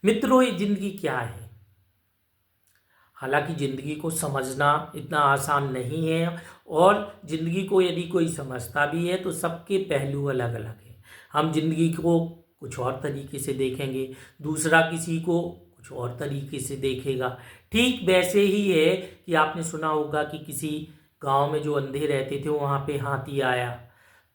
मित्रों, ये जिंदगी क्या है? हालांकि जिंदगी को समझना इतना आसान नहीं है, और जिंदगी को यदि कोई समझता भी है तो सबके पहलू अलग अलग हैं। हम जिंदगी को कुछ और तरीके से देखेंगे, दूसरा किसी को कुछ और तरीके से देखेगा। ठीक वैसे ही है कि आपने सुना होगा कि किसी गांव में जो अंधे रहते थे वहाँ पे हाथी आया।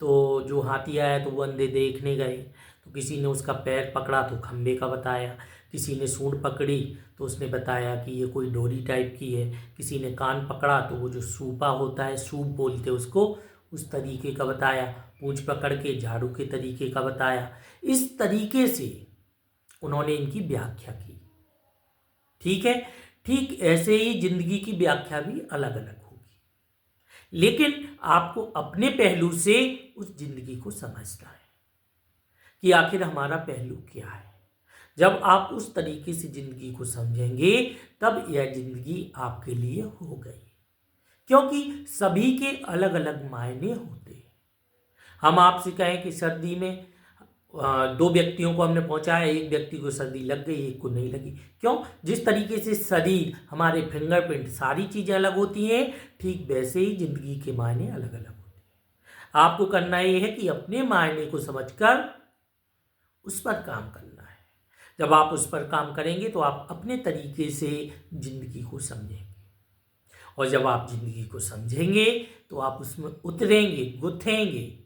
तो जो हाथी आया तो वो अंधे देखने गए, तो किसी ने उसका पैर पकड़ा तो खंबे का बताया, किसी ने सूंड पकड़ी तो उसने बताया कि ये कोई डोरी टाइप की है, किसी ने कान पकड़ा तो वो जो सूपा होता है, सूप बोलते उसको, उस तरीके का बताया, पूंछ पकड़ के झाड़ू के तरीके का बताया। इस तरीके से उन्होंने इनकी व्याख्या की। ठीक है, ठीक ऐसे ही जिंदगी की व्याख्या भी अलग अलग होगी, लेकिन आपको अपने पहलू से उस जिंदगी को समझना है कि आखिर हमारा पहलू क्या है। जब आप उस तरीके से जिंदगी को समझेंगे तब यह जिंदगी आपके लिए हो गई, क्योंकि सभी के अलग अलग मायने होते हैं। हम आपसे कहें कि सर्दी में दो व्यक्तियों को हमने पहुंचाया, एक व्यक्ति को सर्दी लग गई, एक को नहीं लगी। क्यों? जिस तरीके से शरीर, हमारे फिंगरप्रिंट, सारी चीजें अलग होती हैं, ठीक वैसे ही जिंदगी के मायने अलग अलग होते हैं। आपको करना यह है कि अपने मायने को समझकर उस पर काम करना है। जब आप उस पर काम करेंगे तो आप अपने तरीके से जिंदगी को समझेंगे, और जब आप जिंदगी को समझेंगे तो आप उसमें उतरेंगे, गुथेंगे,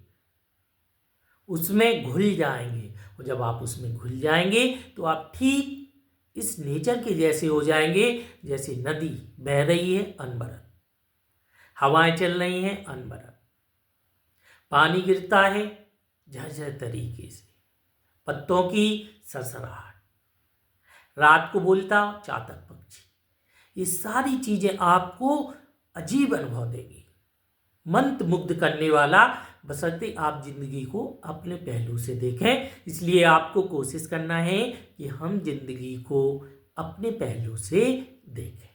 उसमें घुल जाएंगे। और जब आप उसमें घुल जाएंगे तो आप ठीक इस नेचर के जैसे हो जाएंगे, जैसे नदी बह रही है अनबरत, हवाएं चल रही हैं अनबरत, पानी गिरता है झरझर तरीके से, पत्तों की सरसराहट, रात को बोलता चातक पक्षी, ये सारी चीजें आपको अजीब अनुभव देंगी, मंत्रमुग्ध करने वाला, बशर्ते आप जिंदगी को अपने पहलू से देखें। इसलिए आपको कोशिश करना है कि हम जिंदगी को अपने पहलू से देखें।